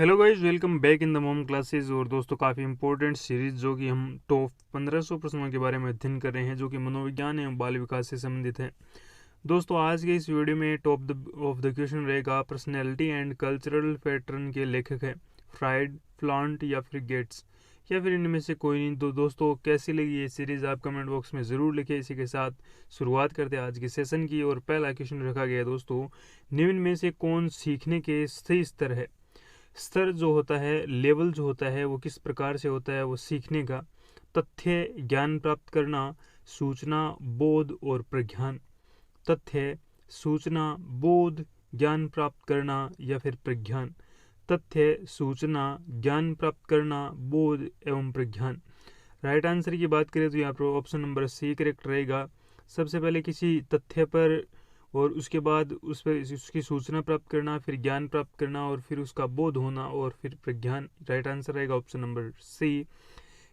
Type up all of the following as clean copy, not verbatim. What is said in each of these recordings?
Hello guys, welcome back in the मोम classes. और दोस्तों, काफ़ी इंपॉर्टेंट सीरीज जो कि हम टॉप 1500 प्रश्नों के बारे में अध्ययन कर रहे हैं, जो कि मनोविज्ञान एवं बाल विकास से संबंधित है। दोस्तों, आज के इस वीडियो में टॉप ऑफ द क्वेश्चन रहेगा, पर्सनैलिटी एंड कल्चरल पैटर्न के लेखक है फ्राइड, प्लांट या फिर गेट्स, या फिर इनमें से कोई नहीं। तो दोस्तों, कैसी लगी ये सीरीज आप कमेंट बॉक्स में ज़रूर लिखें। इसी के साथ शुरुआत करते हैं आज के सेशन की। और पहला क्वेश्चन रखा गया दोस्तों, निम्न में से कौन सीखने के सही स्तर है। स्तर जो होता है, लेवल जो होता है, वो किस प्रकार से होता है, वो सीखने का। तथ्य, ज्ञान प्राप्त करना, सूचना, बोध और प्रज्ञान। तथ्य, सूचना, बोध, ज्ञान प्राप्त करना या फिर प्रज्ञान। तथ्य, सूचना, ज्ञान प्राप्त करना, बोध एवं प्रज्ञान। राइट आंसर की बात करें तो यहाँ पर ऑप्शन नंबर सी करेक्ट रहेगा। सबसे पहले किसी तथ्य पर और उसके बाद उस पर उसकी सूचना प्राप्त करना, फिर ज्ञान प्राप्त करना और फिर उसका बोध होना और फिर प्रज्ञान। राइट आंसर रहेगा ऑप्शन नंबर सी।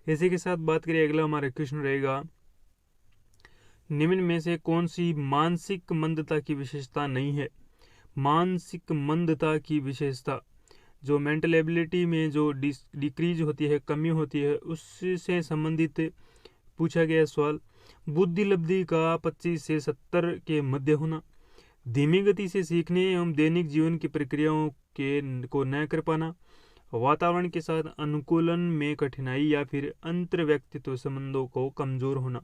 इसी के साथ बात करें, अगला हमारा क्वेश्चन रहेगा, निम्न में से कौन सी मानसिक मंदता की विशेषता नहीं है। मानसिक मंदता की विशेषता, जो मेंटल एबिलिटी में जो डिक्रीज होती है, कमी होती है, उससे संबंधित पूछा गया सवाल। बुद्धि लब्धि का 25 से 70 के मध्य होना, धीमी गति से सीखने एवं दैनिक जीवन की प्रक्रियाओं को न कर पाना, वातावरण के साथ अनुकूलन में कठिनाई या फिर अंतर व्यक्तित्व संबंधों को कमजोर होना।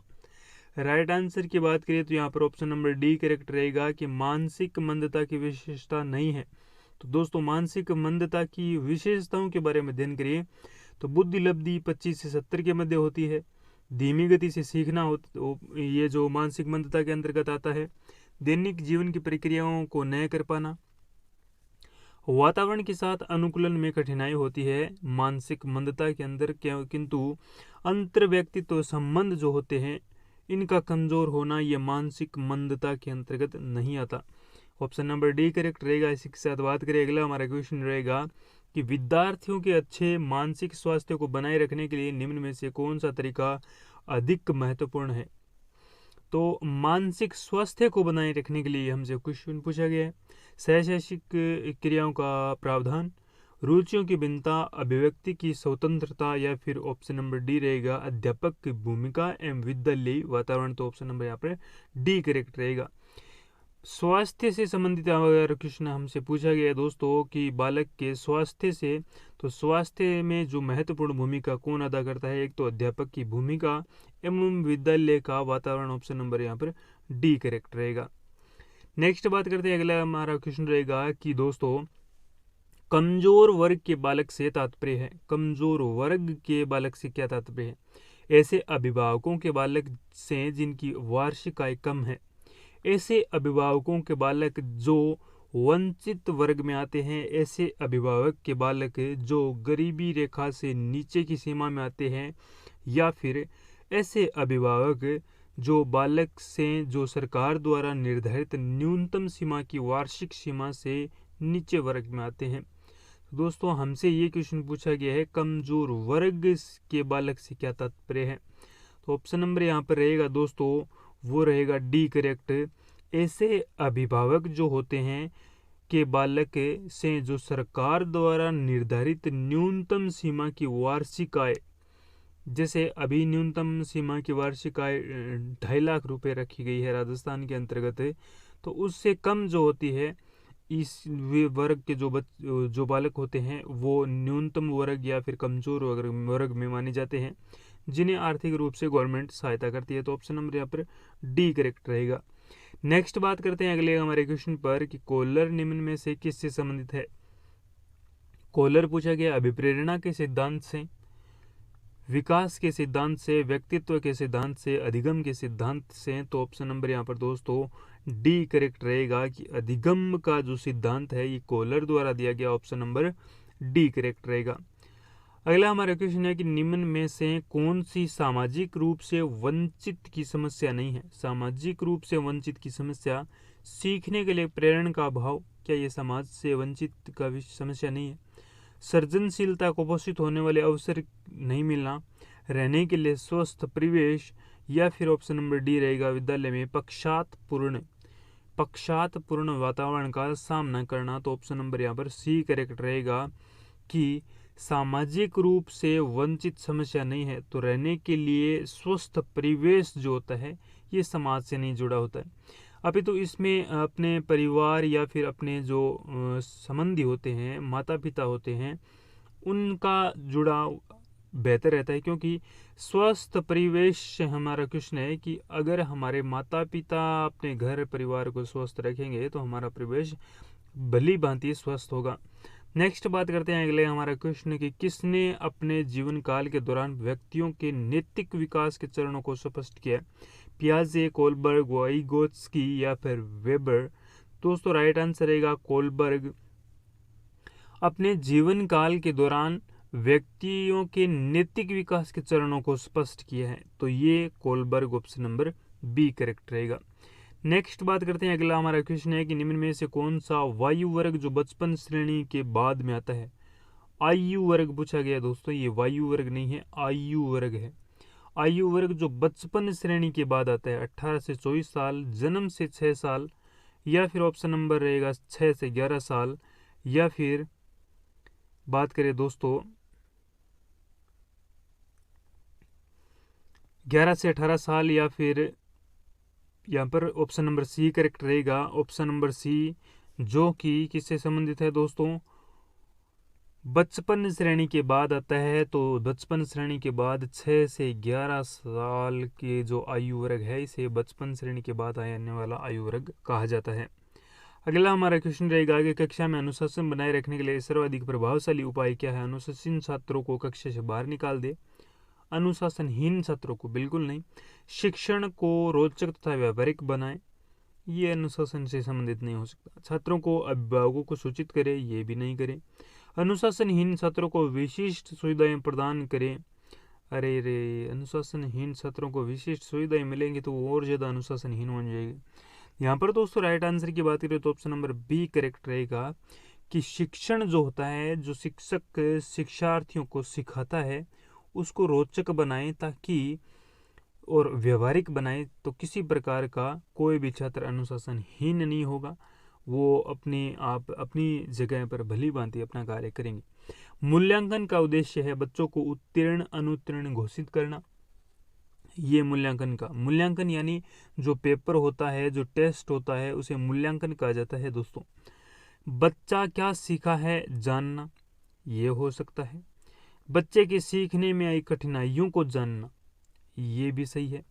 राइट आंसर की बात करें तो यहाँ पर ऑप्शन नंबर डी करेक्ट रहेगा कि मानसिक मंदता की विशेषता नहीं है। तो दोस्तों, मानसिक मंदता की विशेषताओं के बारे में अध्ययन करिए तो बुद्धि लब्धि 25 से 70 के मध्य होती है, धीमी गति से सीखना ये जो मानसिक मंदता के अंतर्गत आता है, दैनिक जीवन की प्रक्रियाओं को न कर पाना, वातावरण के साथ अनुकूलन में कठिनाई होती है मानसिक मंदता के अंदर, किंतु अंतर व्यक्तित्व संबंध जो होते हैं इनका कमजोर होना ये मानसिक मंदता के अंतर्गत नहीं आता। ऑप्शन नंबर डी करेक्ट रहेगा। इसी के साथ बात करें, अगला हमारा क्वेश्चन रहेगा कि विद्यार्थियों के अच्छे मानसिक स्वास्थ्य को बनाए रखने के लिए निम्न में से कौन सा तरीका अधिक महत्वपूर्ण है। तो मानसिक स्वास्थ्य को बनाए रखने के लिए हमसे क्वेश्चन पूछा गया है, सहशैक्षिक क्रियाओं का प्रावधान, रुचियों की भिन्नता, अभिव्यक्ति की स्वतंत्रता, या फिर ऑप्शन नंबर डी रहेगा अध्यापक की भूमिका एवं विद्यालयी वातावरण। तो ऑप्शन नंबर यहाँ पर डी करेक्ट रहेगा। स्वास्थ्य से संबंधित अगर क्वेश्चन हमसे पूछा गया है दोस्तों कि बालक के स्वास्थ्य से, तो स्वास्थ्य में जो महत्वपूर्ण भूमिका कौन अदा करता है, एक तो अध्यापक की भूमिका एवं विद्यालय का वातावरण। ऑप्शन नंबर यहाँ पर डी करेक्ट रहेगा। नेक्स्ट बात करते हैं, अगला हमारा क्वेश्चन रहेगा कि दोस्तों, कमजोर वर्ग के बालक से तात्पर्य है। कमजोर वर्ग के बालक से क्या तात्पर्य है। ऐसे अभिभावकों के बालक से जिनकी वार्षिक आय कम है, ऐसे अभिभावकों के बालक जो वंचित वर्ग में आते हैं, ऐसे अभिभावक के बालक जो गरीबी रेखा से नीचे की सीमा में आते हैं, या फिर ऐसे अभिभावक जो बालक से जो सरकार द्वारा निर्धारित न्यूनतम सीमा की वार्षिक सीमा से नीचे वर्ग में आते हैं। दोस्तों, हमसे ये क्वेश्चन पूछा गया है, कमजोर वर्ग के बालक से क्या तात्पर्य है। तो ऑप्शन नंबर यहाँ पर रहेगा दोस्तों, वो रहेगा डी करेक्ट। ऐसे अभिभावक जो होते हैं के बालक से जो सरकार द्वारा निर्धारित न्यूनतम सीमा की वार्षिक आय, जैसे अभी न्यूनतम सीमा की वार्षिक आय 2.5 लाख रुपए रखी गई है राजस्थान के अंतर्गत, तो उससे कम जो होती है इस वर्ग के जो बालक होते हैं वो न्यूनतम वर्ग या फिर कमजोर वर्ग में माने जाते हैं, जिन्हें आर्थिक रूप से गवर्नमेंट सहायता करती है। तो ऑप्शन नंबर यहाँ पर डी करेक्ट रहेगा। नेक्स्ट बात करते हैं अगले हमारे क्वेश्चन पर कि कोलर निम्न में से किससे संबंधित है। कोलर पूछा गया अभिप्रेरणा के सिद्धांत से, विकास के सिद्धांत से, व्यक्तित्व के सिद्धांत से, अधिगम के सिद्धांत से। तो ऑप्शन नंबर यहाँ पर दोस्तों डी करेक्ट रहेगा कि अधिगम का जो सिद्धांत है ये कोलर द्वारा दिया गया। ऑप्शन नंबर डी करेक्ट रहेगा। अगला हमारा क्वेश्चन है कि निम्न में से कौन सी सामाजिक रूप से वंचित की समस्या नहीं है। सामाजिक रूप से वंचित की समस्या, सीखने के लिए प्रेरणा का अभाव, क्या ये समाज से वंचित का समस्या नहीं है। सृजनशीलता को पोषित होने वाले अवसर नहीं मिलना, रहने के लिए स्वस्थ परिवेश, या फिर ऑप्शन नंबर डी रहेगा विद्यालय में पक्षातपूर्ण वातावरण का सामना करना। तो ऑप्शन नंबर यहाँ पर सी करेक्ट रहेगा कि सामाजिक रूप से वंचित समस्या नहीं है, तो रहने के लिए स्वस्थ परिवेश जो होता है ये समाज से नहीं जुड़ा होता है। अभी तो इसमें अपने परिवार या फिर अपने जो संबंधी होते हैं, माता पिता होते हैं, उनका जुड़ाव बेहतर रहता है, क्योंकि स्वस्थ परिवेश से हमारा क्वेश्चन है कि अगर हमारे माता पिता अपने घर परिवार को स्वस्थ रखेंगे तो हमारा परिवेश भली भांति स्वस्थ होगा। नेक्स्ट बात करते हैं अगले हमारा क्वेश्चन कि किसने अपने जीवन काल के दौरान व्यक्तियों के नैतिक विकास के चरणों को स्पष्ट किया? पियाजे, कोलबर्ग, वाइगोत्स्की या फिर वेबर? दोस्तों राइट आंसर रहेगा कोलबर्ग। अपने जीवन काल के दौरान व्यक्तियों के नैतिक विकास के चरणों को स्पष्ट किया है, तो ये Kohlberg option number B correct रहेगा। नेक्स्ट बात करते हैं अगला हमारा क्वेश्चन है कि निम्न में से कौन सा वायु वर्ग जो बचपन श्रेणी के बाद में आता है? आयु वर्ग पूछा गया दोस्तों, ये वायु वर्ग नहीं है, आयु वर्ग है। आयु वर्ग जो बचपन श्रेणी के बाद आता है 18 से 24 साल, जन्म से 6 साल, या फिर ऑप्शन नंबर रहेगा 6 से 11 साल, या फिर बात करें दोस्तों 11 से 18 साल, या फिर यहाँ पर ऑप्शन नंबर सी करेक्ट रहेगा। ऑप्शन नंबर सी जो कि किससे संबंधित है दोस्तों? बचपन श्रेणी के बाद आता है, तो बचपन श्रेणी के बाद 6 से 11 साल के जो आयु वर्ग है इसे बचपन श्रेणी के बाद आने वाला आयु वर्ग कहा जाता है। अगला हमारा क्वेश्चन रहेगा कि कक्षा में अनुशासन बनाए रखने के लिए सर्वाधिक प्रभावशाली उपाय क्या है? अनुशासीन छात्रों को कक्षा से बाहर निकाल दे, अनुशासनहीन छात्रों को बिल्कुल नहीं, शिक्षण को रोचक तथा व्यावहारिक बनाए, ये अनुशासन से संबंधित नहीं हो सकता, छात्रों को अभिभावकों को सूचित करे, ये भी नहीं करे, अनुशासनहीन छात्रों को विशिष्ट सुविधाएं प्रदान करें। अरे रे, अनुशासनहीन छात्रों को विशिष्ट सुविधाएं मिलेंगी तो वो और ज्यादा अनुशासनहीन हो जाएगी। यहाँ पर दोस्तों राइट आंसर की बात करें तो ऑप्शन नंबर बी करेक्ट रहेगा कि शिक्षण जो होता है, जो शिक्षक शिक्षार्थियों को सिखाता है उसको रोचक बनाए ताकि और व्यवहारिक बनाए, तो किसी प्रकार का कोई भी छात्र अनुशासनहीन नहीं होगा, वो अपने आप अपनी जगह पर भली भांति अपना कार्य करेंगे। मूल्यांकन का उद्देश्य है बच्चों को उत्तीर्ण अनुत्तीर्ण घोषित करना। ये मूल्यांकन यानी जो पेपर होता है, जो टेस्ट होता है उसे मूल्यांकन कहा जाता है दोस्तों। बच्चा क्या सीखा है जानना, ये हो सकता है। बच्चे के सीखने में आई कठिनाइयों को जानना, ये भी सही है,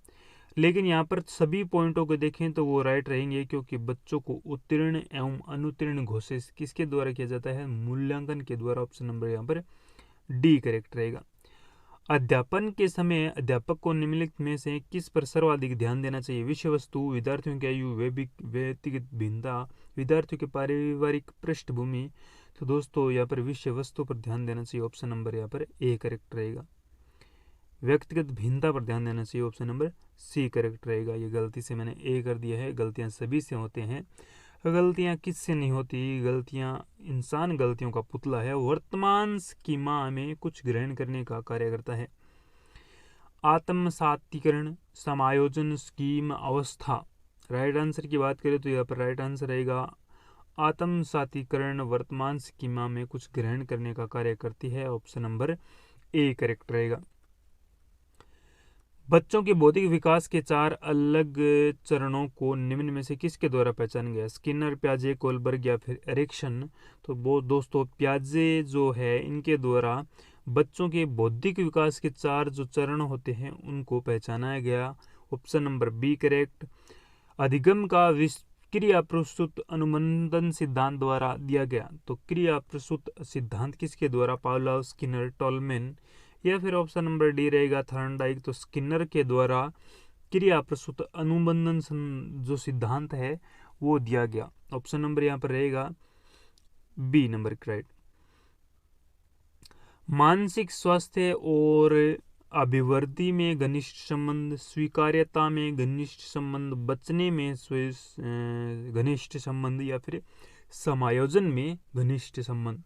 लेकिन यहाँ पर सभी पॉइंटों को देखें तो वो राइट रहेंगे, क्योंकि बच्चों को उत्तीर्ण एवं अनुत्तीर्ण घोषित किसके द्वारा किया जाता है? मूल्यांकन के द्वारा। ऑप्शन नंबर यहाँ पर डी करेक्ट रहेगा। अध्यापन के समय अध्यापक को निम्नलिखित में से किस पर सर्वाधिक ध्यान देना चाहिए? विषय वस्तु, विद्यार्थियों की आयु, व्यक्तिगत भिन्नता, विद्यार्थियों की पारिवारिक पृष्ठभूमि। तो दोस्तों यहाँ पर विषय वस्तु पर ध्यान देना चाहिए, ऑप्शन नंबर यहाँ पर ए करेक्ट रहेगा। व्यक्तिगत भिन्नता पर ध्यान देना चाहिए, ऑप्शन नंबर सी करेक्ट रहेगा। ये गलती से मैंने ए कर दिया है, गलतियां सभी से होते हैं, गलतियां किससे नहीं होती? गलतियां, इंसान गलतियों का पुतला है। वर्तमान स्कीमा में कुछ ग्रहण करने का कार्य करता है। आत्मसातीकरण, समायोजन, स्कीम, अवस्था। राइट आंसर की बात करें तो यहाँ पर राइट आंसर रहेगा आत्मसातीकरण वर्तमान स्कीमा में कुछ ग्रहण करने का कार्य करती है, ऑप्शन नंबर ए करेक्ट रहेगा। बच्चों के बौद्धिक विकास के 4 अलग चरणों को निम्न में से किसके द्वारा पहचाना गया? स्किनर, पियाजे, कोलबर्ग या फिर एरिक्सन? तो वो दोस्तों पियाजे जो है इनके द्वारा बच्चों के बौद्धिक विकास के 4 जो चरण होते हैं उनको पहचाना गया, ऑप्शन नंबर बी करेक्ट। अधिगम का क्रिया प्रस्तुत अनुबंधन सिद्धांत द्वारा दिया गया, तो क्रिया प्रस्तुत सिद्धांत किसके द्वारा? पावलोव, स्किनर, टॉलमैन, या फिर ऑप्शन नंबर डी रहेगा थॉर्नडाइक। तो स्किनर के द्वारा क्रिया प्रस्तुत अनुबंधन जो सिद्धांत है वो दिया गया, ऑप्शन नंबर यहाँ पर रहेगा बी नंबर राइट। मानसिक स्वास्थ्य और अभिवृद्धि में घनिष्ठ संबंध, स्वीकार्यता में घनिष्ठ संबंध, बचने में घनिष्ठ संबंध, या फिर समायोजन में घनिष्ठ संबंध।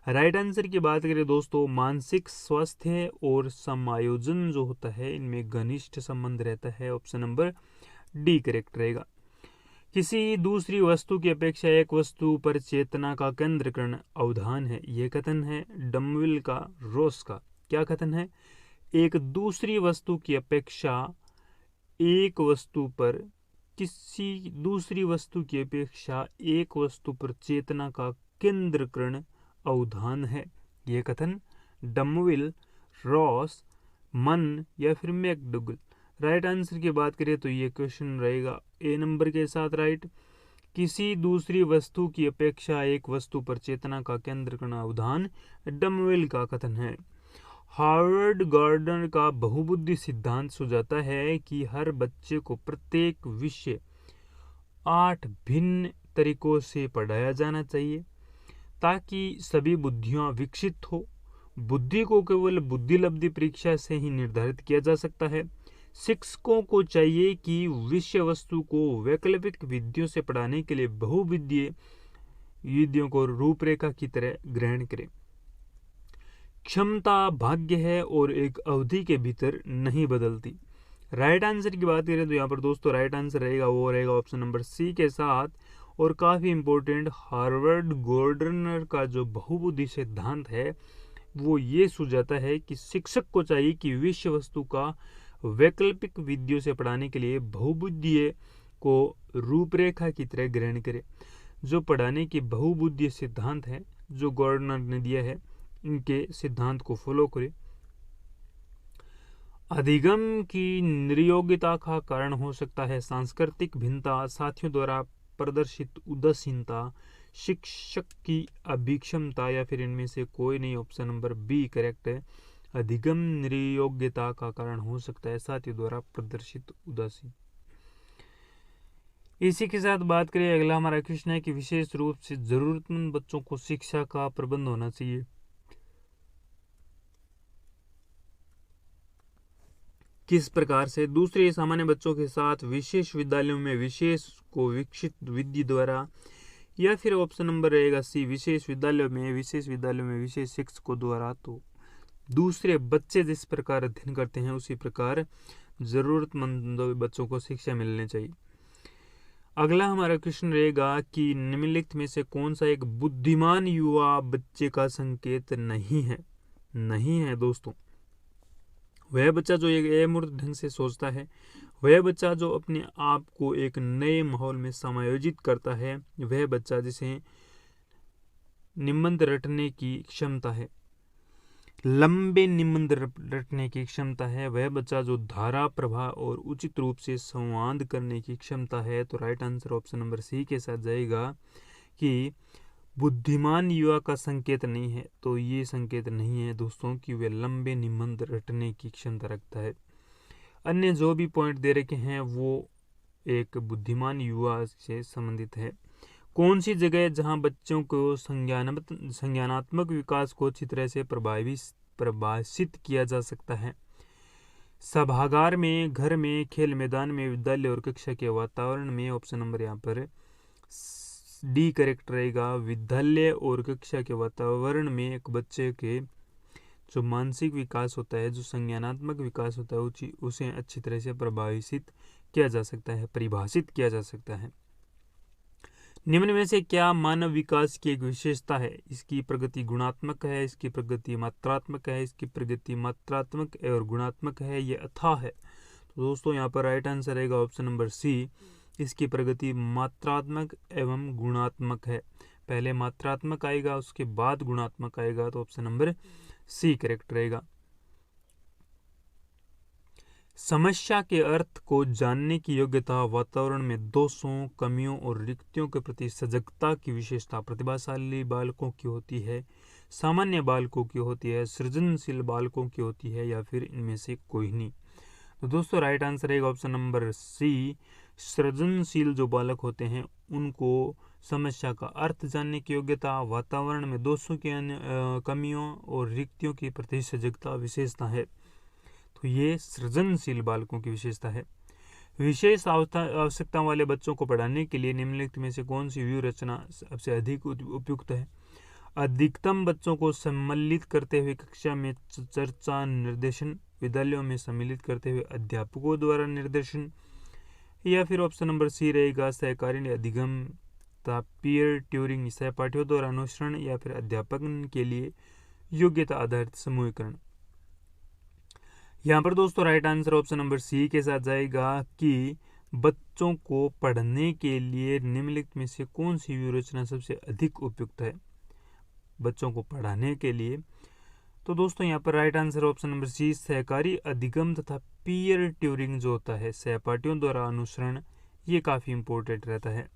राइट आंसर की बात करें दोस्तों, मानसिक स्वास्थ्य और समायोजन जो होता है इनमें घनिष्ठ संबंध रहता है, ऑप्शन नंबर डी करेक्ट रहेगा। किसी दूसरी वस्तु की अपेक्षा एक वस्तु पर चेतना का केंद्रीकरण अवधान है। यह कथन है डमविल का, रोस का। क्या कथन है? एक दूसरी वस्तु की अपेक्षा एक वस्तु पर, किसी दूसरी वस्तु की अपेक्षा एक वस्तु पर चेतना का केंद्रीकरण अवधान है। यह कथन डमविल, रॉस, मन या फिर मैकडूगल। राइट आंसर की बात करें तो ये क्वेश्चन रहेगा ए नंबर के साथ राइट। किसी दूसरी वस्तु की अपेक्षा एक वस्तु पर चेतना का केंद्रीकरण अवधान डमविल का कथन है। हार्वर्ड गार्डनर का बहुबुद्धि सिद्धांत सुझाता है कि हर बच्चे को प्रत्येक विषय 8 भिन्न तरीकों से पढ़ाया जाना चाहिए ताकि सभी बुद्धियां विकसित हो। बुद्धि को केवल बुद्धिलब्धि परीक्षा से ही निर्धारित किया जा सकता है। शिक्षकों को चाहिए कि विषय वस्तु को वैकल्पिक विधियों से पढ़ाने के लिए बहुविधीय विधियों को रूपरेखा की तरह ग्रहण करें। क्षमता भाग्य है और एक अवधि के भीतर नहीं बदलती। राइट आंसर की बात करें तो यहाँ पर दोस्तों राइट आंसर रहेगा वो रहेगा ऑप्शन नंबर सी के साथ। और काफी इंपॉर्टेंट, हार्वर्ड गार्डनर का जो बहुबुद्धि सिद्धांत है वो ये सुझाता है कि शिक्षक को चाहिए कि विषय वस्तु का वैकल्पिक विधियों से पढ़ाने के लिए बहुबुद्धीय को रूपरेखा की तरह ग्रहण करे। जो पढ़ाने की बहुबुद्धीय सिद्धांत है जो गार्डनर ने दिया है, इनके सिद्धांत को फॉलो करें। अधिगम की निर्योग्यता का कारण हो सकता है सांस्कृतिक भिन्नता, साथियों द्वारा प्रदर्शित उदासीनता, शिक्षक की अभिक्षमता या फिर इनमें से कोई नहीं। ऑप्शन नंबर बी करेक्ट है। अधिगम निर्योग्यता का कारण हो सकता है साथियों द्वारा प्रदर्शित उदासीन। इसी के साथ बात करें, अगला हमारा क्वेश्चन है कि विशेष रूप से जरूरतमंद बच्चों को शिक्षा का प्रबंध होना चाहिए। किस प्रकार से? दूसरे सामान्य बच्चों के साथ विशेष विद्यालयों में विशेष को विकसित विधि द्वारा, या फिर ऑप्शन नंबर रहेगा सी विशेष विद्यालयों में विशेष शिक्षकों द्वारा। तो दूसरे बच्चे जिस प्रकार अध्ययन करते हैं उसी प्रकार जरूरतमंद बच्चों को शिक्षा मिलनी चाहिए। अगला हमारा क्वेश्चन रहेगा कि निम्नलिखित में से कौन सा एक बुद्धिमान युवा बच्चे का संकेत नहीं है दोस्तों। वह बच्चा जो एक अमूर्त ढंग से सोचता है, वह बच्चा जो अपने आप को एक नए माहौल में समायोजित करता है, वह बच्चा जिसे निबंध रटने की क्षमता है, लंबे निबंध रटने की क्षमता है, वह बच्चा जो धारा प्रवाह और उचित रूप से संवाद करने की क्षमता है। तो right answer option number C के साथ जाएगा कि बुद्धिमान युवा का संकेत नहीं है। तो ये संकेत नहीं है दोस्तों कि वे लंबे निबंध रटने की क्षमता रखता है। अन्य जो भी पॉइंट दे रखे हैं वो एक बुद्धिमान युवा से संबंधित है। कौन सी जगह जहां बच्चों को संज्ञानात्मक विकास को अच्छी तरह से परिभाषित किया जा सकता है? सभागार में, घर में, खेल मैदान में, विद्यालय और कक्षा के वातावरण में। ऑप्शन नंबर यहाँ पर डी करेक्ट रहेगा। विद्यालय और कक्षा के वातावरण में एक बच्चे के जो मानसिक विकास होता है, जो संज्ञानात्मक विकास होता है, उसे अच्छी तरह से परिभाषित किया जा सकता है। निम्न में से क्या मानव विकास की एक विशेषता है? इसकी प्रगति गुणात्मक है, इसकी प्रगति मात्रात्मक है, इसकी प्रगति मात्रात्मक और गुणात्मक है, ये अथाह है। तो दोस्तों यहाँ पर राइट आंसर रहेगा ऑप्शन नंबर सी, इसकी प्रगति मात्रात्मक एवं गुणात्मक है। पहले मात्रात्मक आएगा उसके बाद गुणात्मक आएगा, तो ऑप्शन नंबर सी करेक्ट रहेगा। समस्या के अर्थ को जानने की योग्यता वातावरण में दोषों, कमियों और रिक्तियों के प्रति सजगता की विशेषता प्रतिभाशाली बालकों की होती है, सामान्य बालकों की होती है, सृजनशील बालकों की होती है, या फिर इनमें से कोई नहीं। तो दोस्तों राइट आंसर रहेगा ऑप्शन नंबर सी, सृजनशील जो बालक होते हैं उनको समस्या का अर्थ जानने की योग्यता, वातावरण में दोषों की कमियों और रिक्तियों की प्रति सजगता विशेषता है। तो ये सृजनशील बालकों की विशेषता है। विशेष आवश्यकता वाले बच्चों को पढ़ाने के लिए निम्नलिखित में से कौन सी व्यूह रचना सबसे अधिक उपयुक्त है? अधिकतम बच्चों को सम्मिलित करते हुए कक्षा में चर्चा निर्देशन, विद्यालयों में सम्मिलित करते हुए अध्यापकों द्वारा निर्देशन, या फिर ऑप्शन नंबर सी रहेगा सहकारी अधिगम तथा पीयर ट्यूरिंग सहपाठियों द्वारा अनुसरण या फिर अध्यापन के लिए योग्यता आधारित समूहीकरण। यहाँ पर दोस्तों right answer option number C के साथ जाएगा कि बच्चों को पढ़ने के लिए निम्नलिखित में से कौन सी व्यूहरचना सबसे अधिक उपयुक्त है बच्चों को पढ़ाने के लिए। तो दोस्तों यहाँ पर right answer option number C सहकारी अधिगम तथा पीयर ट्यूरिंग जो होता है सहपाठियों द्वारा अनुसरण, ये काफ़ी इंपॉर्टेंट रहता है।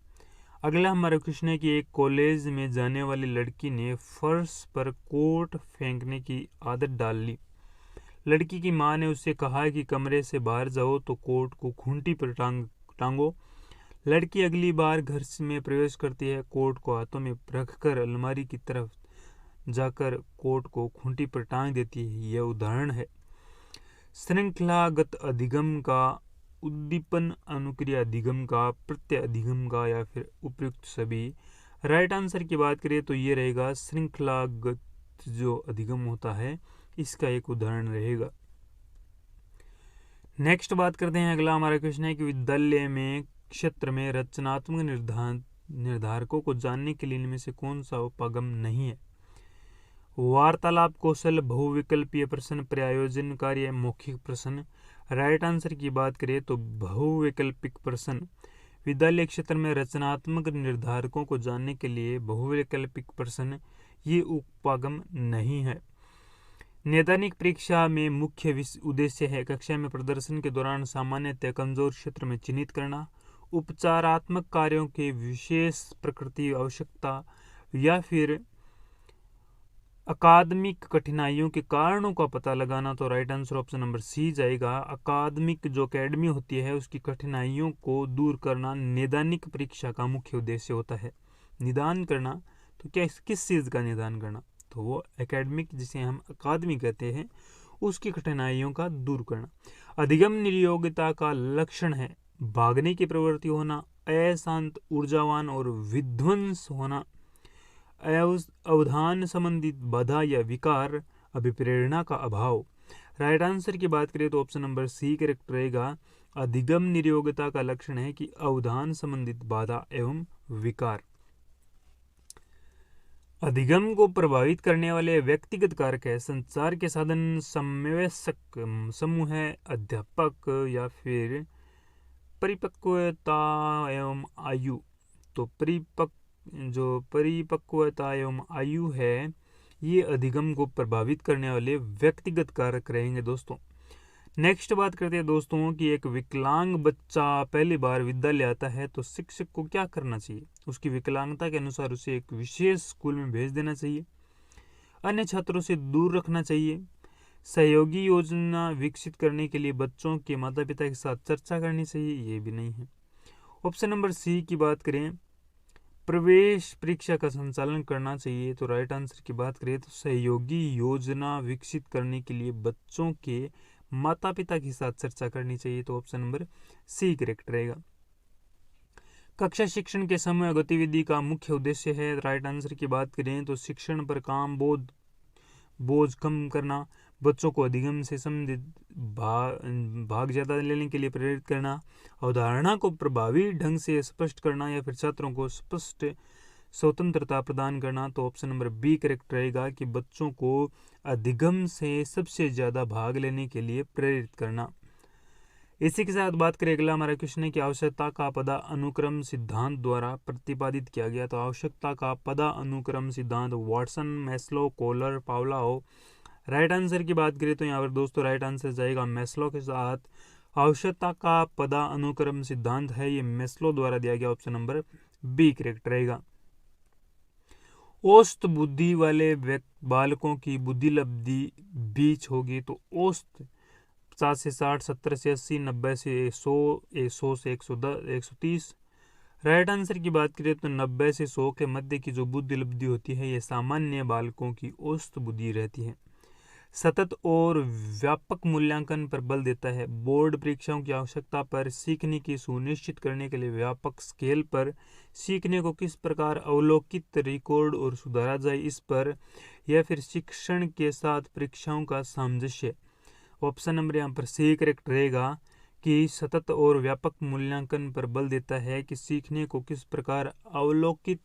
अगला हमारा क्वेश्चन है कि एक कॉलेज में जाने वाली लड़की ने फर्श पर कोट फेंकने की आदत डाल ली। लड़की की मां ने उससे कहा कि कमरे से बाहर जाओ तो कोट को खूंटी पर टांगो। लड़की अगली बार घर में प्रवेश करती है, कोट को हाथों में रखकर अलमारी की तरफ जाकर कोट को खूंटी पर टांग देती है। यह उदाहरण है श्रृंखलागत अधिगम का, उद्दीपन अनुक्रिया अधिगम का, प्रत्यय अधिगम का, या फिर उपयुक्त सभी। राइट आंसर की बात करें तो ये रहेगा श्रृंखलागत जो अधिगम होता है इसका एक उदाहरण रहेगा। नेक्स्ट बात करते हैं, अगला हमारा क्वेश्चन है कि विद्यालय में क्षेत्र में रचनात्मक निर्धारकों को जानने के लिए इनमें से कौन सा उपागम नहीं है। वार्तालाप कौशल, बहुविकल्पीय प्रश्न, प्रयोजन कार्य, मौखिक प्रश्न। राइट आंसर की बात करें तो बहुविकल्पिक प्रश्न। विद्यालय क्षेत्र में रचनात्मक निर्धारकों को जानने के लिए बहुविकल्पिक प्रश्न ये उपागम नहीं है। नैदानिक परीक्षा में मुख्य उद्देश्य है कक्षा में प्रदर्शन के दौरान सामान्यतः कमजोर क्षेत्र में चिन्हित करना, उपचारात्मक कार्यों के विशेष प्रकृति आवश्यकता, या फिर अकादमिक कठिनाइयों के कारणों का पता लगाना। तो right answer option number C जाएगा। अकादमिक जो अकेडमी होती है उसकी कठिनाइयों को दूर करना नैदानिक परीक्षा का मुख्य उद्देश्य होता है। निदान करना तो क्या किस चीज़ का निदान करना, तो वो एकेडमिक जिसे हम अकादमी कहते हैं उसकी कठिनाइयों का दूर करना। अधिगम नियोग्यता का लक्षण है भागने की प्रवृत्ति होना, अशांत, ऊर्जावान और विध्वंस होना, अवधान संबंधित बाधा या विकार, अभिप्रेरणा का अभाव। राइट आंसर की बात करें तो ऑप्शन नंबर सी करेक्ट रहेगा। अधिगम नियोग्यता का लक्षण है कि अवधान संबंधित बाधा एवं विकार। अधिगम को प्रभावित करने वाले व्यक्तिगत कारक है संचार के साधन, समवयस्क समूह है, अध्यापक, या फिर परिपक्वता एवं आयु। तो परिपक्वता एवं आयु है ये अधिगम को प्रभावित करने वाले व्यक्तिगत कारक रहेंगे दोस्तों। नेक्स्ट बात करते हैं दोस्तों कि एक विकलांग बच्चा पहली बार विद्यालय आता है तो शिक्षक को क्या करना चाहिए। उसकी विकलांगता के अनुसार उसे एक विशेष स्कूल में भेज देना चाहिए, अन्य छात्रों से दूर रखना चाहिए, सहयोगी योजना विकसित करने के लिए बच्चों के माता पिता के साथ चर्चा करनी चाहिए, ये भी नहीं है। ऑप्शन नंबर सी की बात करें प्रवेश परीक्षा का संचालन करना चाहिए। तो राइट आंसर की बात करें तो सहयोगी योजना विकसित करने के लिए बच्चों के माता पिता के साथ चर्चा करनी चाहिए। तो ऑप्शन नंबर सी करेक्ट रहेगा। कक्षा शिक्षण के समय गतिविधि का मुख्य उद्देश्य है। राइट आंसर की बात करें तो शिक्षण पर काम बोझ कम करना, बच्चों को अधिगम से संबंधित भाग ज्यादा लेने के लिए प्रेरित करना, अवधारणा को प्रभावी ढंग से स्पष्ट करना, या फिर छात्रों को स्पष्ट स्वतंत्रता प्रदान करना। तो ऑप्शन नंबर बी करेक्ट रहेगा कि बच्चों को अधिगम से सबसे ज्यादा भाग लेने के लिए प्रेरित करना। इसी के साथ बात करें अगला हमारा क्वेश्चन है कि आवश्यकता का पदा अनुक्रम सिद्धांत द्वारा प्रतिपादित किया गया। तो आवश्यकता का पदा अनुक्रम सिद्धांत Watson, Maslow, Kohler, Pavlov. Right answer की बात करें तो यहाँ पर दोस्तों राइट आंसर जाएगा मैस्लो के साथ। आवश्यकता का पदा अनुक्रम सिद्धांत है ये मैस्लो द्वारा दिया गया। ऑप्शन नंबर बी करेक्ट रहेगा। औसत बुद्धि वाले बालकों की बुद्धि लब्धि 20 होगी। तो औसत 50 से 60, 70 से 80, 90 से 100, 100 से 110, 130। राइट आंसर की बात करें तो 90 से 100 के मध्य की जो बुद्धि लब्धि होती है ये सामान्य बालकों की औसत बुद्धि रहती है। सतत और व्यापक मूल्यांकन पर बल देता है। बोर्ड परीक्षाओं की आवश्यकता पर सीखने की सुनिश्चित करने के लिए व्यापक स्केल पर सीखने को किस प्रकार अवलोकित, रिकॉर्ड और सुधारा जाए इस पर, या फिर शिक्षण के साथ परीक्षाओं का सामंजस्य। ऑप्शन नंबर यहाँ पर सी करेक्ट रहेगा की सतत और व्यापक मूल्यांकन पर बल देता है कि सीखने को किस प्रकार अवलोकित,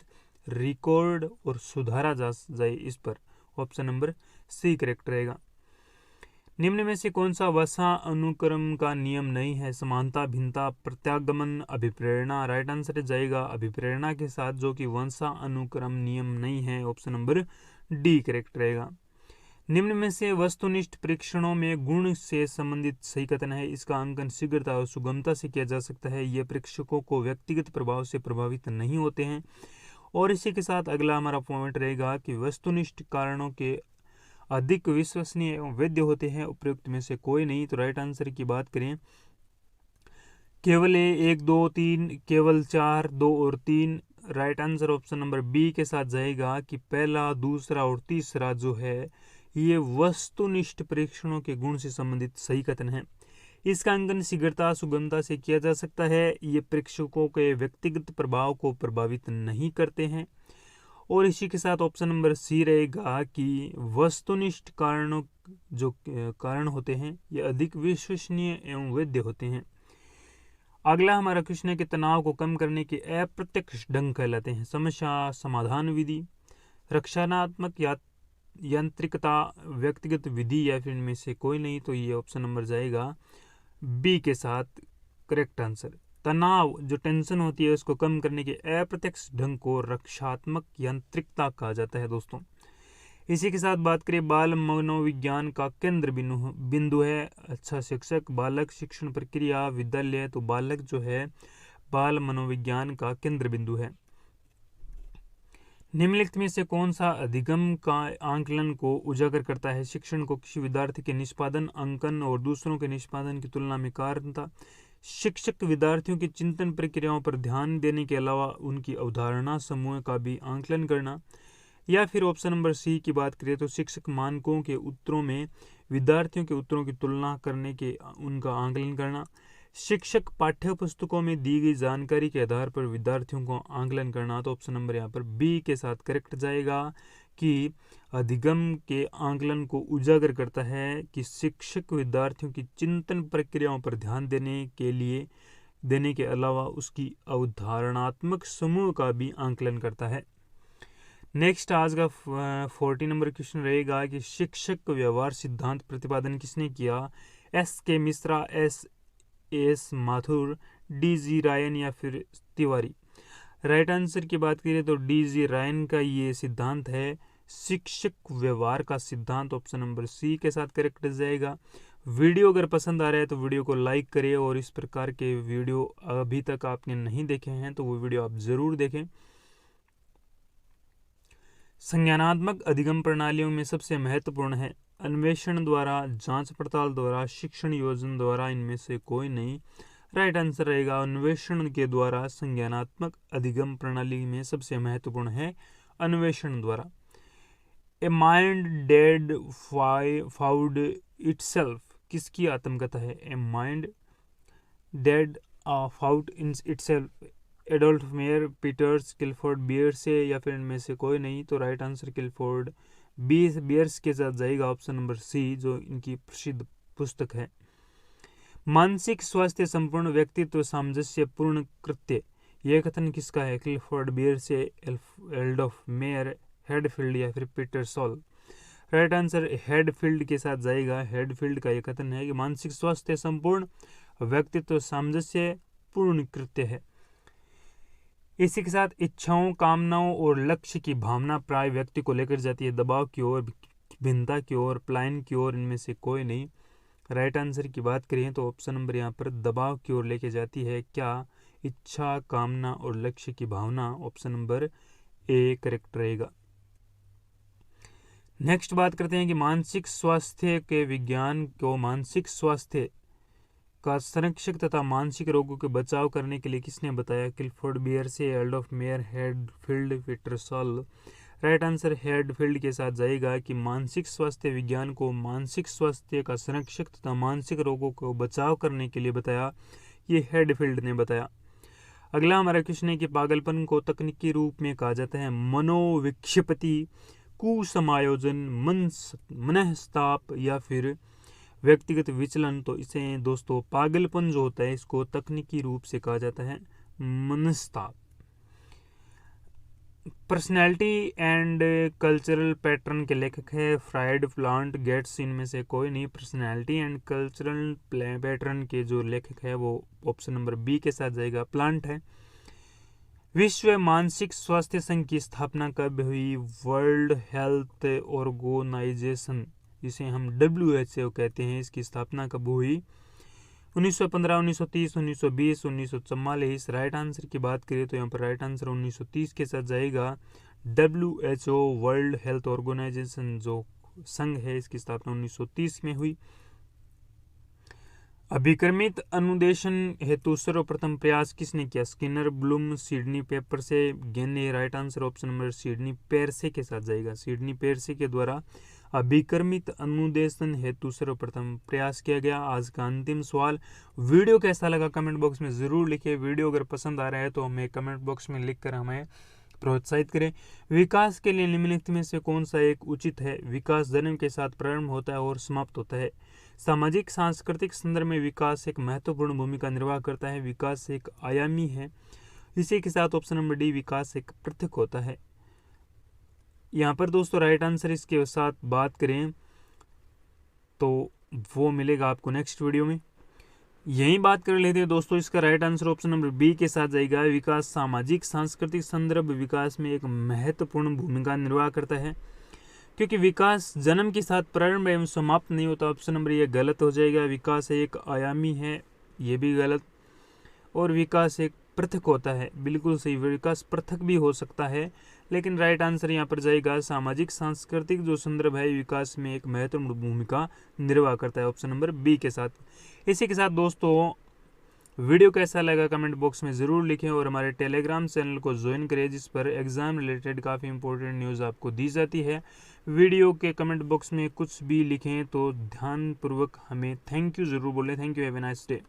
रिकॉर्ड और सुधारा जाए इस पर। ऑप्शन नंबर सी करेक्ट रहेगा। निम्न में से कौन सा वसा अनुक्रम का नियम नहीं है? समानता, भिन्नता, प्रत्यागमन, अभिप्रेरणा। राइट आंसर जाएगा अभिप्रेरणा के साथ, जो कि वंशा अनुक्रम नियम नहीं है। ऑप्शन नंबर डी करेक्ट रहेगा। निम्न में से वस्तुनिष्ठ परीक्षणों में गुण से संबंधित सही कथन है। इसका अंकन शीघ्रता और सुगमता से किया जा सकता है। ये परीक्षकों को व्यक्तिगत प्रभाव से प्रभावित नहीं होते हैं। और इसी के साथ अगला हमारा पॉइंट रहेगा कि वस्तुनिष्ठ कारणों के अधिक विश्वसनीय एवं वैध होते हैं। उपयुक्त में से कोई नहीं। तो राइट आंसर की बात करें, केवल 1, 2, 3, केवल 4, 2 और 3। Right answer option number B के साथ जाएगा कि पहला, दूसरा और तीसरा जो है ये वस्तुनिष्ठ परीक्षणों के गुण से संबंधित सही कथन है। इसका अंकन शीघ्रता, सुगमता से किया जा सकता है। ये परीक्षकों के व्यक्तिगत प्रभाव को प्रभावित नहीं करते हैं। और इसी के साथ ऑप्शन नंबर सी रहेगा कि वस्तुनिष्ठ कारणों जो कारण होते हैं ये अधिक विश्वसनीय एवं वैध होते हैं। अगला हमारा क्वेश्चन है कि तनाव को कम करने के अप्रत्यक्ष ढंग कहलाते हैं। समस्या समाधान विधि, रक्षणात्मक यांत्रिकता, व्यक्तिगत विधि, या फिर इनमें से कोई नहीं। तो ये ऑप्शन नंबर जाएगा बी के साथ करेक्ट आंसर। तनाव जो टेंशन होती है उसको कम करने के अप्रत्यक्ष ढंग को रक्षात्मक यांत्रिकता कहा जाता है दोस्तों। इसी के साथ बात करें, बाल मनोविज्ञान का केंद्र बिंदु है अच्छा शिक्षक, बालक, शिक्षण प्रक्रिया, विद्यालय। तो बालक जो है बाल मनोविज्ञान का केंद्र बिंदु है। निम्नलिखित में से कौन सा अधिगम का आंकलन को उजागर करता है? शिक्षण को किसी विद्यार्थी के निष्पादन, अंकन और दूसरों के निष्पादन की तुलना में कारणता, शिक्षक विद्यार्थियों की चिंतन प्रक्रियाओं पर ध्यान देने के अलावा उनकी अवधारणा समूह का भी आंकलन करना, या फिर ऑप्शन नंबर सी की बात करें तो शिक्षक मानकों के उत्तरों में विद्यार्थियों के उत्तरों की तुलना करने के उनका आंकलन करना, शिक्षक पाठ्य पुस्तकों में दी गई जानकारी के आधार पर विद्यार्थियों को आंकलन करना। तो ऑप्शन नंबर यहाँ पर बी के साथ करेक्ट जाएगा कि अधिगम के आंकलन को उजागर करता है कि शिक्षक विद्यार्थियों की चिंतन प्रक्रियाओं पर ध्यान देने के अलावा उसकी अवधारणात्मक समूह का भी आंकलन करता है। नेक्स्ट आज का 40 नंबर क्वेश्चन रहेगा कि शिक्षक व्यवहार सिद्धांत प्रतिपादन किसने किया? एस के Mishra, S Mathur, D G Ryan, या फिर तिवारी। राइट आंसर की बात करें तो डी जी रायन का ये सिद्धांत है शिक्षक व्यवहार का सिद्धांत। ऑप्शन नंबर सी के साथ करेक्ट जाएगा। वीडियो अगर पसंद आ रहा है तो वीडियो को लाइक करें, और इस प्रकार के वीडियो अभी तक आपने नहीं देखे हैं तो वो वीडियो आप जरूर देखें। संज्ञानात्मक अधिगम प्रणालियों में सबसे महत्वपूर्ण है अन्वेषण द्वारा, जांच पड़ताल द्वारा, शिक्षण योजना द्वारा, इनमें से कोई नहीं। राइट आंसर रहेगा अन्वेषण के द्वारा। संज्ञानात्मक अधिगम प्रणाली में सबसे महत्वपूर्ण है अन्वेषण द्वारा। A mind that found itself किसकी आत्मकथा है? A mind that found itself, Adolf Meyer, Peters, Clifford Beers से, या फिर इनमें से कोई नहीं। तो राइट आंसर क्लिफोर्ड बियर्स के साथ जाएगा ऑप्शन नंबर सी, जो इनकी प्रसिद्ध पुस्तक है। मानसिक स्वास्थ्य संपूर्ण व्यक्तित्व सामंजस्य पूर्ण कृत्य, यह कथन किसका है? क्लिफोर्ड बियर्स से, एडोल्फ मेयर, हेडफील्ड, या फिर Peter Saul. Right answer Hadfield के साथ जाएगा। हेडफील्ड का यह कथन है कि मानसिक स्वास्थ्य संपूर्ण व्यक्तित्व सामंजस्य पूर्ण कृत्य है। इसी के साथ इच्छाओं, कामनाओं और लक्ष्य की भावना प्राय व्यक्ति को लेकर जाती है दबाव की ओर, भिन्नता की ओर, पलायन की ओर, इनमें से कोई नहीं। राइट आंसर की बात करें तो ऑप्शन नंबर यहाँ पर दबाव की ओर लेके जाती है। क्या? इच्छा, कामना और लक्ष्य की भावना। ऑप्शन नंबर ए करेक्ट रहेगा। नेक्स्ट बात करते हैं कि मानसिक स्वास्थ्य के विज्ञान को मानसिक स्वास्थ्य का संरक्षक तथा मानसिक रोगों के बचाव करने के लिए किसने बताया? क्लिफोर्ड बियर से, Adolf Meyer, Hadfield, Peter Saul. Right answer Hadfield के साथ जाएगा कि मानसिक स्वास्थ्य विज्ञान को मानसिक स्वास्थ्य का संरक्षक तथा मानसिक रोगों को बचाव करने के लिए बताया, ये हेडफील्ड ने बताया। अगला हमारा क्वेश्चन है कि पागलपन को तकनीकी रूप में कहा जाता है मनोविक्षिप्ति, कुसमायोजन, मनस्ताप, या फिर व्यक्तिगत विचलन, तो इसे दोस्तों पागलपन जो होता है इसको तकनीकी रूप से कहा जाता है मनस्ताप। पर्सनैलिटी एंड कल्चरल पैटर्न के लेखक है फ्राइड, प्लांट, गेट्स, इनमें से कोई नहीं। पर्सनैलिटी एंड कल्चरल पैटर्न के जो लेखक है वो ऑप्शन नंबर बी के साथ जाएगा, प्लांट है। विश्व मानसिक स्वास्थ्य संघ की स्थापना कब हुई? वर्ल्ड हेल्थ ऑर्गेनाइजेशन, जिसे हम WHO कहते हैं, इसकी स्थापना कब हुई? 1915, 1930, 1920, 1944। राइट आंसर की बात करें तो यहाँ पर राइट आंसर 1930 के साथ जाएगा। WHO वर्ल्ड हेल्थ ऑर्गेनाइजेशन जो संघ है इसकी स्थापना 1930 में हुई। अभिक्रमित अनुदेशन हेतु सर्वप्रथम प्रयास किसने किया? स्किनर, ब्लूम, सिडनी पेपर से, गेने। राइट आंसर ऑप्शन नंबर सिडनी पेरसे के साथ जाएगा। सिडनी पेरसे के द्वारा अभिक्रमित अनुदेशन हेतु सर्वप्रथम प्रयास किया गया। आज का अंतिम सवाल, वीडियो कैसा लगा कमेंट बॉक्स में जरूर लिखिए। वीडियो अगर पसंद आ रहा है तो हमें कमेंट बॉक्स में लिखकर हमें प्रोत्साहित करें। विकास के लिए निम्नलिखित में से कौन सा एक उचित है? विकास जन्म के साथ प्रारंभ होता है और समाप्त होता है। सामाजिक सांस्कृतिक संदर्भ में विकास एक महत्वपूर्ण भूमिका निर्वाह करता है। विकास एक आयामी है। इसी के साथ ऑप्शन नंबर डी, विकास एक पृथक होता है। यहाँ पर दोस्तों राइट आंसर इसके साथ बात करें तो वो मिलेगा आपको नेक्स्ट वीडियो में। यही बात कर लेते हैं दोस्तों, इसका right answer option number B के साथ जाएगा। विकास सामाजिक सांस्कृतिक संदर्भ विकास में एक महत्वपूर्ण भूमिका निर्वाह करता है, क्योंकि विकास जन्म के साथ प्रारंभ एवं समाप्त नहीं होता। ऑप्शन नंबर ये गलत हो जाएगा। विकास एक आयामी है, ये भी गलत। और विकास एक पृथक होता है, बिल्कुल सही। विकास पृथक भी हो सकता है, लेकिन राइट आंसर यहाँ पर जाएगा सामाजिक सांस्कृतिक जो संदर्भ है विकास में एक महत्वपूर्ण भूमिका निर्वाह करता है, ऑप्शन नंबर बी के साथ। इसी के साथ दोस्तों वीडियो कैसा लगा कमेंट बॉक्स में ज़रूर लिखें और हमारे टेलीग्राम चैनल को ज्वाइन करें, जिस पर एग्जाम रिलेटेड काफ़ी इंपॉर्टेंट न्यूज़ आपको दी जाती है। वीडियो के कमेंट बॉक्स में कुछ भी लिखें तो ध्यानपूर्वक हमें थैंक यू ज़रूर बोलें। Thank you, have a nice day.